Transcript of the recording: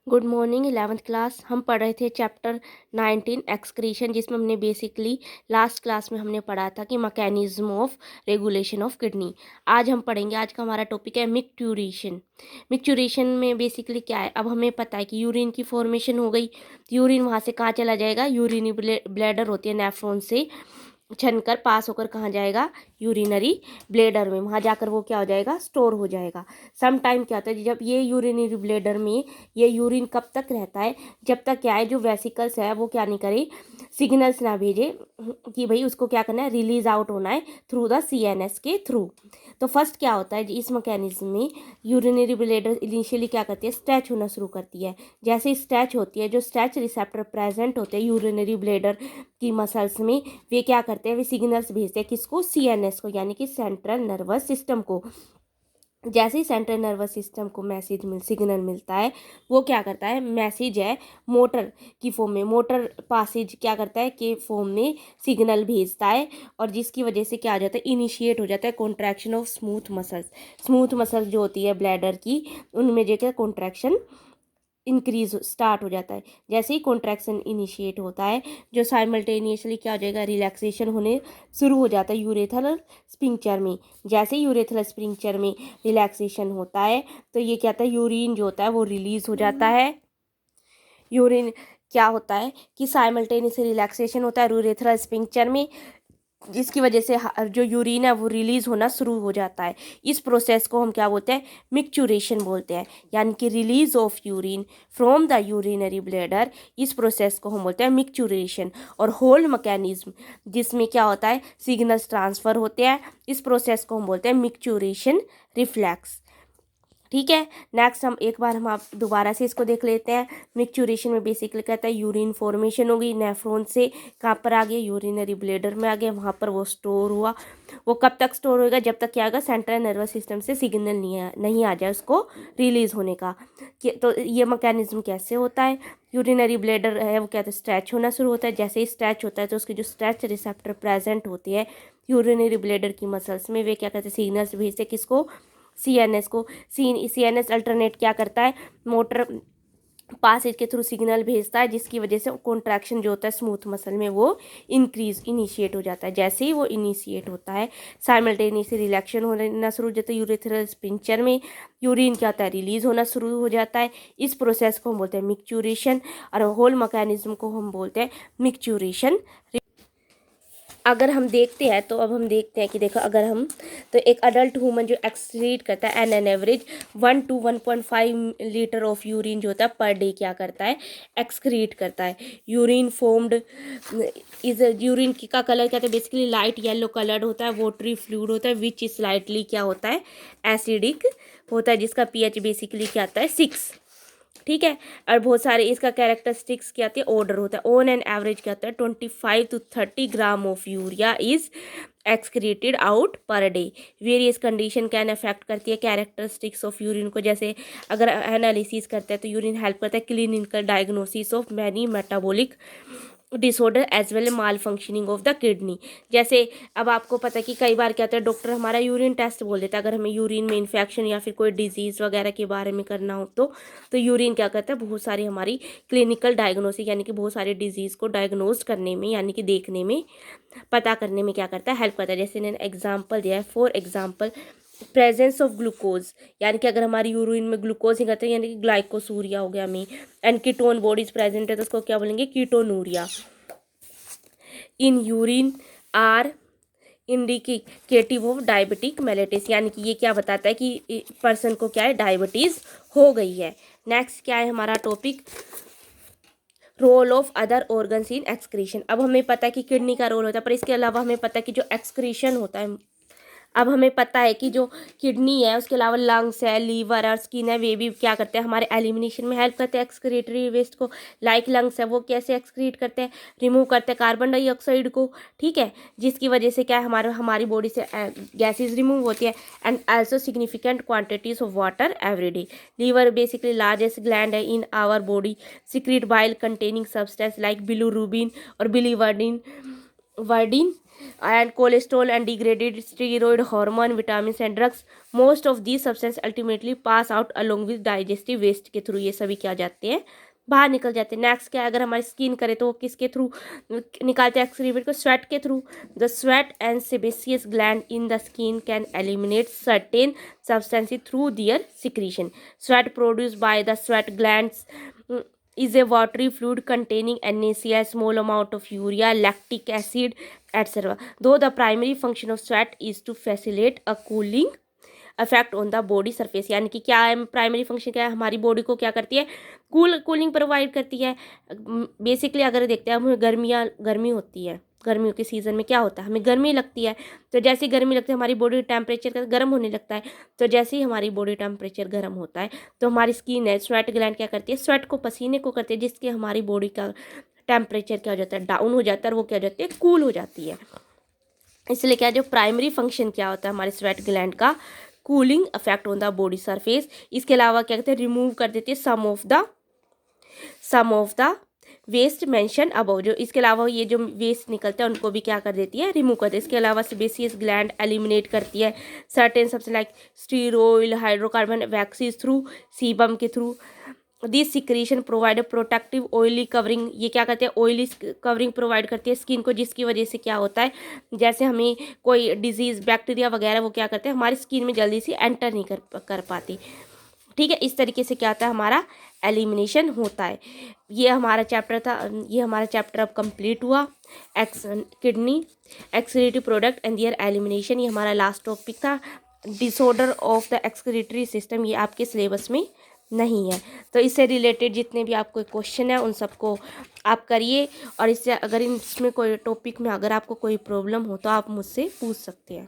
Good morning 11th class. हम पढ़ रहे थे चैप्टर 19 एक्सक्रीशन, जिसमें हमने बेसिकली लास्ट क्लास में हमने पढ़ा था कि mechanism of regulation of kidney. आज हम पढ़ेंगे, आज का हमारा टॉपिक है मिक्चुरेशन। मिक्चुरेशन में बेसिकली क्या है, अब हमें पता है कि यूरिन की फॉर्मेशन हो गई। यूरिन वहाँ से कहाँ चला जाएगा, यूरिनी ब्लैडर होती है नेफ्रॉन से छनकर पास होकर कहाँ जाएगा, यूरिनरी ब्लेडर में। वहाँ जाकर वो क्या हो जाएगा, स्टोर हो जाएगा। सम टाइम क्या होता है, जब ये यूरिनरी ब्लेडर में ये यूरिन कब तक रहता है, जब तक क्या है जो वेसिकल्स है वो क्या नहीं करे, सिग्नल्स ना भेजे कि भाई उसको क्या करना है, रिलीज आउट होना है थ्रू द CNS के थ्रू। तो फर्स्ट क्या होता है इस मैकेनिज्म में, यूरिनरी ब्लेडर इनिशियली क्या करती है, स्ट्रेच होना शुरू करती है। जैसे स्ट्रेच होती है, जो स्ट्रेच रिसेप्टर प्रेजेंट होते हैं यूरिनरी ब्लेडर की मसल्स में, वे क्या करते हैं, वे सिग्नल्स भेजते हैं किसको, CNS को, यानी कि सेंट्रल नर्वस सिस्टम को। जैसे ही सेंट्रल नर्वस सिस्टम को सिग्नल मिलता है, वो क्या करता है, मैसेज है मोटर की फॉर्म में, मोटर पासेज क्या करता है कि फॉर्म में सिग्नल भेजता है, और जिसकी वजह से क्या हो जाता है, इनिशिएट हो जाता है contraction of smooth muscles. Smooth muscles जो होती है ब्लैडर की, उनमें जो क्या कॉन्ट्रैक्शन इंक्रीज स्टार्ट हो जाता है। जैसे ही कॉन्ट्रैक्शन इनिशिएट होता है, जो साइमल्टेनियसली क्या हो जाएगा, रिलैक्सेशन होने शुरू हो जाता है यूरेथ्रल स्पिंक्चर में। जैसे ही यूरेथ्रल स्पिंक्चर में रिलैक्सेशन होता है, तो ये क्या होता है, यूरिन जो होता है वो रिलीज हो जाता है। यूरिन क्या होता है कि साइमल्टेनियस रिलैक्सेशन होता है यूरेथ्रल स्पिंक्चर में, जिसकी वजह से जो यूरिन है वो रिलीज होना शुरू हो जाता है। इस प्रोसेस को हम क्या बोलते हैं, मिक्चुरेशन बोलते हैं, यानी कि release of urine from the urinary bladder. इस प्रोसेस को हम बोलते हैं मिक्चुरेशन। और होल मैकेनिज्म, जिसमें क्या होता है, सिग्नल्स ट्रांसफर होते हैं, इस प्रोसेस को हम बोलते हैं मिक्चुरेशन रिफ्लेक्स। ठीक है, नेक्स्ट हम आप दोबारा से इसको देख लेते हैं। मिक्चुरेशन में बेसिकली कहता है यूरिन फॉर्मेशन होगी, नेफ्रॉन से कहाँ पर आ गया, यूरिनरी ब्लेडर में आ गया, वहाँ पर वो स्टोर हुआ। वो कब तक स्टोर होएगा, जब तक क्या आएगा, सेंट्रल नर्वस सिस्टम से सिग्नल नहीं आ जाए उसको रिलीज होने का। तो ये मैकेनिज्म कैसे होता है, यूरिनरी ब्लेडर है वो क्या, स्ट्रेच होना शुरू होता है। जैसे ही स्ट्रेच होता है, तो उसके जो स्ट्रेच रिसेप्टर प्रेजेंट होती है यूरिनरी ब्लेडर की मसल्स में, वे क्या कहते हैं, सिग्नल्स भेजते किसको, CNS को। CNS अल्टरनेट क्या करता है, मोटर पासेज के थ्रू सिग्नल भेजता है, जिसकी वजह से कॉन्ट्रैक्शन जो होता है स्मूथ मसल में वो इनिशिएट हो जाता है। जैसे ही वो इनिशिएट होता है, साइमल्टेनियसली रिलैक्शन होना शुरू हो जाता है यूरेथ्रल स्पिंक्चर में, यूरिन क्या होता है, रिलीज होना शुरू हो जाता है। इस प्रोसेस को हम बोलते हैं मिक्चुरेशन, और होल मैकेनिज्म को हम बोलते हैं मिक्चुरेशन। अगर हम देखते हैं, तो अब हम देखते हैं कि देखो, अगर हम तो एक अडल्ट ह्यूमन जो एक्सक्रीट करता है an average 1 to 1.5 litre of urine जो होता है पर डे, क्या करता है, एक्सक्रीट करता है। यूरिन फॉर्म्ड इज यूरिन का कलर क्या होता है, बेसिकली लाइट येलो कलर्ड होता है, वोटरी फ्लूइड होता है, विच स्लाइटली क्या होता है, एसिडिक होता है, जिसका pH बेसिकली क्या आता है, 6। ठीक है, और बहुत सारे इसका कैरेक्टरिस्टिक्स क्या आती है, ऑर्डर होता है। ऑन एन एवरेज क्या होता है, 25 to 30 gram of urea is excreted out per day. Various condition can affect करती है कैरेक्टरिस्टिक्स ऑफ यूरिन को। जैसे अगर एनालिसिस करते हैं, तो यूरिन हेल्प करता है clinical diagnosis of many metabolic disorder as well malfunctioning of the kidney. जैसे अब आपको पता है कि कई बार क्या होता है, डॉक्टर हमारा यूरिन टेस्ट बोल देता है, अगर हमें यूरिन में इन्फेक्शन या फिर कोई डिजीज़ वगैरह के बारे में करना हो, तो यूरिन क्या करता है, बहुत सारी हमारी क्लिनिकल डायग्नोसिस, यानी कि बहुत सारे डिजीज़ को डायग्नोज करने में, यानी कि देखने में, पता करने में क्या करता है, हेल्प करता है। जैसे इन्होंने एग्जाम्पल दिया है, for example presence of glucose, यानी कि अगर हमारी यूरिन में ग्लूकोज ही करते हैं, यानी कि ग्लाइकोसूरिया हो गया में, एंड कीटोन बॉडीज प्रेजेंट है, तो उसको क्या बोलेंगे, ketonuria in urine are indicative of diabetic mellitus, यानी कि ये क्या बताता है कि पर्सन को क्या है, डायबिटीज़ हो गई है। नेक्स्ट क्या है हमारा topic, role of other organs in excretion. अब हमें पता है कि किडनी का रोल होता है, पर इसके अलावा हमें पता है कि जो एक्सक्रीशन होता है, अब हमें पता है कि जो किडनी है, उसके अलावा लंग्स है, लीवर और स्किन है, वे भी क्या करते हैं, हमारे एलिमिनेशन में हेल्प करते हैं एक्सक्रीटरी वेस्ट को। लाइक लंग्स है, वो कैसे एक्सक्रीट करते हैं, रिमूव करते हैं कार्बन डाइऑक्साइड को। ठीक है, जिसकी वजह से क्या है, हमारी बॉडी से गैसेज रिमूव होती है, and also significant quantities of water every day. Liver basically largest gland है in our body, secrete bile containing substance like bilirubin और बिलीवर्डिन वर्डिन and cholesterol and degraded steroid hormone, vitamins and drugs. Most of these substances ultimately pass out along with digestive waste के through ये सभी क्या जाते हैं, बाहर निकल जाते हैं. नेक्स्ट क्या है, अगर हमारी स्किन करे तो वो किसके थ्रू निकालते हैं एक्सक्रीमेंट को, स्वेट के through. The sweat and sebaceous gland in the skin can eliminate certain substances through their secretion. Sweat produced by the sweat glands is a watery fluid containing NaCl, small amount of urea, lactic acid, etc. Though the primary function of sweat is to facilitate a cooling effect on the body surface. यानी कि क्या है primary function, क्या है, हमारी body को क्या करती है, कूलिंग प्रोवाइड करती है. बेसिकली अगर देखते हैं हमें गर्मी होती है, गर्मियों के सीज़न में क्या होता है, हमें गर्मी लगती है. तो जैसे ही गर्मी लगती है हमारी बॉडी टेम्परेचर गर्म होने लगता है. तो जैसे ही हमारी बॉडी टेम्परेचर गर्म होता है तो हमारी स्किन है, स्वेट ग्लैंड क्या करती है, स्वेट को, पसीने को करती है, जिसके हमारी बॉडी का टेम्परेचर क्या हो जाता है, डाउन हो जाता है, और वो क्या हो जाती है, कूल हो जाती है. इसलिए क्या, जो प्राइमरी फंक्शन क्या होता है हमारे स्वेट ग्लैंड का, cooling effect on the body surface. इसके अलावा क्या कहते हैं, रिमूव कर देती है some of the waste mention above. जो इसके अलावा ये जो वेस्ट निकलता है उनको भी क्या कर देती है, रिमूव कर देती है. इसके अलावा सेबेसियस ग्लैंड एलिमिनेट करती है सर्टेन सबसे like sterol, hydrocarbon waxes through, sebum के through. This secretion provide protective oily covering. ये क्या करते हैं, ऑयली कवरिंग प्रोवाइड करती है स्किन को, जिसकी वजह से क्या होता है, जैसे हमें कोई डिजीज़, बैक्टीरिया वगैरह वो क्या करते हैं, हमारी स्किन में जल्दी से एंटर नहीं कर पाती. ठीक है, इस तरीके से क्या होता है, हमारा एलिमिनेशन होता है. ये हमारा चैप्टर था, ये हमारा चैप्टर अब कंप्लीट हुआ. Kidney excretory product and there elimination, ये हमारा लास्ट टॉपिक था. Disorder of the excretory system, ये आपके सिलेबस में नहीं है. तो इससे रिलेटेड जितने भी आपको क्वेश्चन है उन सबको आप करिए. और इससे अगर इसमें कोई टॉपिक में अगर आपको कोई प्रॉब्लम हो तो आप मुझसे पूछ सकते हैं.